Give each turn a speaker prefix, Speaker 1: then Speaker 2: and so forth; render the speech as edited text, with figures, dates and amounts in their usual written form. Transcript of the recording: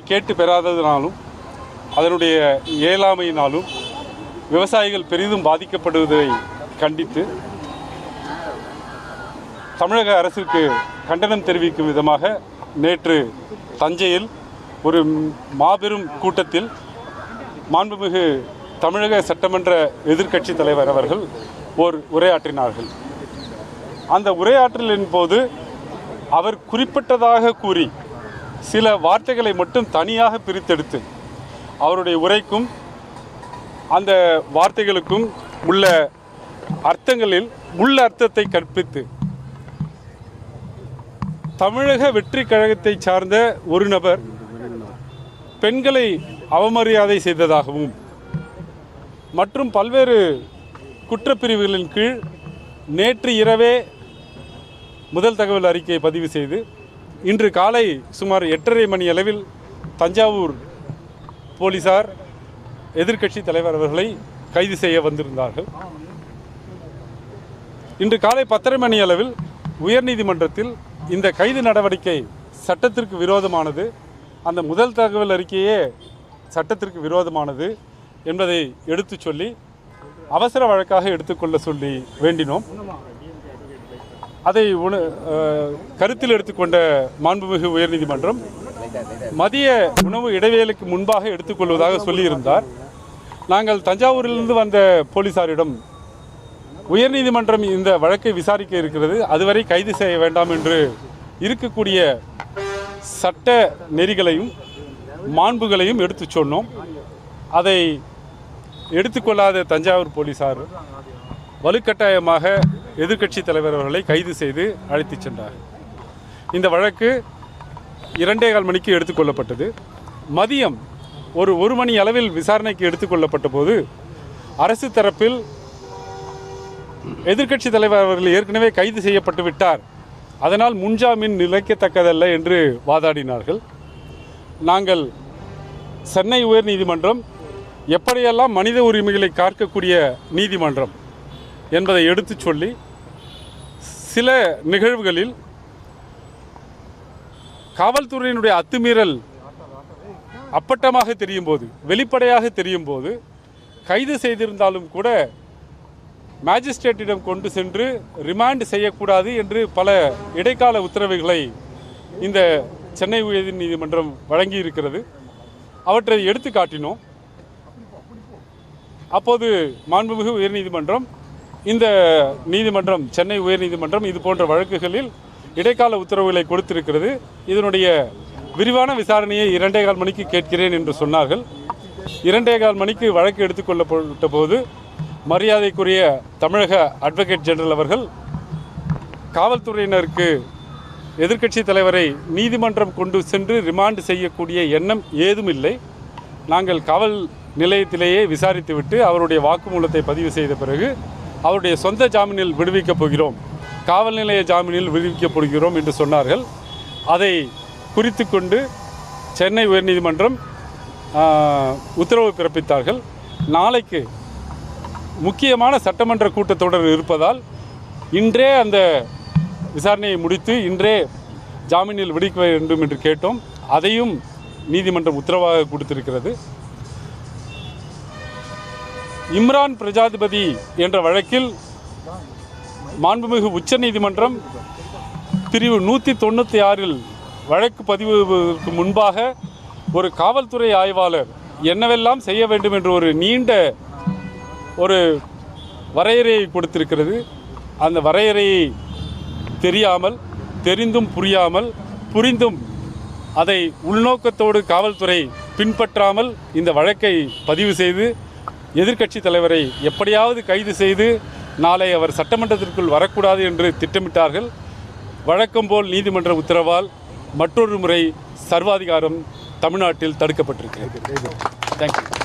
Speaker 1: கேட்டு பெறாததினாலும் அதனுடைய இயலாமையினாலும் விவசாயிகள் பெரிதும் பாதிக்கப்படுவதை கண்டித்து தமிழக அரசுக்கு கண்டனம் தெரிவிக்கும் விதமாக நேற்று தஞ்சையில் ஒரு மாபெரும் கூட்டத்தில் மாண்புமிகு தமிழக சட்டமன்ற எதிர்க்கட்சி தலைவர் அவர்கள் உரையாற்றினார்கள். அந்த உரையாற்றலின் போது அவர் குறிப்பிட்டதாக கூறி சில வார்த்தைகளை மட்டும் தனியாக பிரித்தெடுத்து அவருடைய உரைக்கும் அந்த வார்த்தைகளுக்கும் உள்ள அர்த்தங்களில் உள்ள அர்த்தத்தை கற்பித்து தமிழக வெற்றி கழகத்தை சார்ந்த ஒரு நபர் பெண்களை அவமரியாதை செய்ததாகவும் மற்றும் பல்வேறு குற்றப்பிரிவுகளின் கீழ் நேற்று இரவே முதல் தகவல் அறிக்கையை பதிவு செய்து இன்று காலை சுமார் 8:30 மணி அளவில் தஞ்சாவூர் போலீசார் எதிர்க்கட்சி தலைவர் அவர்களை கைது செய்ய வந்திருந்தார்கள். இன்று காலை 10:30 மணி அளவில் உயர்நீதிமன்றத்தில் இந்த கைது நடவடிக்கை சட்டத்திற்கு விரோதமானது, அந்த முதல் தகவல் அறிக்கையே சட்டத்திற்கு விரோதமானது என்பதை எடுத்து சொல்லி அவசர வழக்காக எடுத்துக்கொள்ள சொல்லி வேண்டினோம். அதை கருத்தில் எடுத்துக்கொண்ட மாண்புமிகு உயர்நீதிமன்றம் மதிய உணவு இடைவேளைக்கு முன்பாக எடுத்துக்கொள்வதாக சொல்லியிருந்தார். நாங்கள் தஞ்சாவூரிலிருந்து வந்த போலீசாரிடம் உயர்நீதிமன்றம் இந்த வழக்கை விசாரிக்க இருக்கிறது, அதுவரை கைது செய்ய வேண்டாம் என்று இருக்கக்கூடிய சட்ட நெறிகளையும் மாண்புகளையும் எடுத்து சொன்னோம். அதை எடுத்துக்கொள்ளாத தஞ்சாவூர் போலீசார் வலுக்கட்டாயமாக எதிர்க்கட்சி தலைவர் அவர்களை கைது செய்து அழைத்து சென்றார். இந்த வழக்கு 2:15 மணிக்கு எடுத்துக்கொள்ளப்பட்டது. மதியம் ஒரு மணி அளவில் விசாரணைக்கு எடுத்துக்கொள்ளப்பட்ட போது அரசு தரப்பில் எதிர்க்கட்சி தலைவர் அவர்கள் ஏற்கனவே கைது செய்யப்பட்டு விட்டார், அதனால் முன்ஜாமீன் நிலைக்கத்தக்கதல்ல என்று வாதாடினார்கள். நாங்கள் சென்னை உயர்நீதிமன்றம் எப்படியெல்லாம் மனித உரிமைகளை காக்கக்கூடிய நீதிமன்றம் என்பதை எடுத்து சொல்லி சில நிகழ்வுகளில் காவல்துறையினுடைய அத்துமீறல் அப்பட்டமாக தெரியும் போது, வெளிப்படையாக தெரியும் போது கைது செய்திருந்தாலும் கூட மேஜிஸ்ட்ரேட்டிடம் கொண்டு சென்று ரிமாண்ட் செய்யக்கூடாது என்று பல இடைக்கால உத்தரவுகளை இந்த சென்னை உயர்நீதிமன்றம் வழங்கி இருக்கிறது. அவற்றை எடுத்து காட்டினோம். அப்போது மாண்புமிகு உயர்நீதிமன்றம், இந்த நீதிமன்றம் சென்னை உயர்நீதிமன்றம் இது போன்ற வழக்குகளில் இடைக்கால உத்தரவுகளை கொடுத்திருக்கிறது, இதனுடைய விரிவான விசாரணையை 2:15 மணிக்கு கேட்கிறேன் என்று சொன்னார்கள். 2:15 மணிக்கு வழக்கு எடுத்துக்கொள்ளப்பட்ட போது மரியாதைக்குரிய தமிழக அட்வொகேட் ஜெனரல் அவர்கள் காவல்துறையினருக்கு எதிர்க்கட்சி தலைவரை நீதிமன்றம் கொண்டு சென்று ரிமாண்ட் செய்யக்கூடிய எண்ணம் ஏதும் இல்லை, நாங்கள் காவல் நிலையத்திலேயே விசாரித்துவிட்டு அவருடைய வாக்குமூலத்தை பதிவு செய்த பிறகு அவருடைய சொந்த ஜாமீனில் விடுவிக்கப் போகிறோம், காவல் நிலைய ஜாமீனில் விடுவிக்கப் போகிறோம் என்று சொன்னார்கள். அதை குறித்து கொண்டு சென்னை உயர்நீதிமன்றம் உத்தரவு பிறப்பித்தார்கள். நாளைக்கு முக்கியமான சட்டமன்ற கூட்டத்தொடர் இருப்பதால் இன்றே அந்த விசாரணையை முடித்து இன்றே ஜாமீனில் விடுவிக்க வேண்டும் என்று கேட்டோம். அதையும் நீதிமன்றம் உத்தரவாக கொடுத்திருக்கிறது. இம்ரான் பிரஜாதிபதி என்ற வழக்கில் மாண்புமிகு உச்சநீதிமன்றம் பிரிவு 196 வழக்கு பதிவுக்கு முன்பாக ஒரு காவல்துறை ஆய்வாளர் என்னவெல்லாம் செய்ய வேண்டும் என்று ஒரு நீண்ட ஒரு வரையறையை கொடுத்திருக்கிறது. அந்த வரையறையை தெரியாமல், தெரிந்தும் புரியாமல், புரிந்தும் அதை உள்நோக்கத்தோடு காவல்துறை பின்பற்றாமல் இந்த வழக்கை பதிவு செய்து எதிர்க்கட்சி தலைவரை எப்படியாவது கைது செய்து நாளை அவர் சட்டமன்றத்திற்குள் வரக்கூடாது என்று திட்டமிட்டார்கள். வழக்கம்போல் நீதிமன்ற உத்தரவால் மற்றொரு முறை சர்வாதிகாரம் தமிழ்நாட்டில் தடுக்கப்பட்டிருக்கிறது. தேங்க்யூ.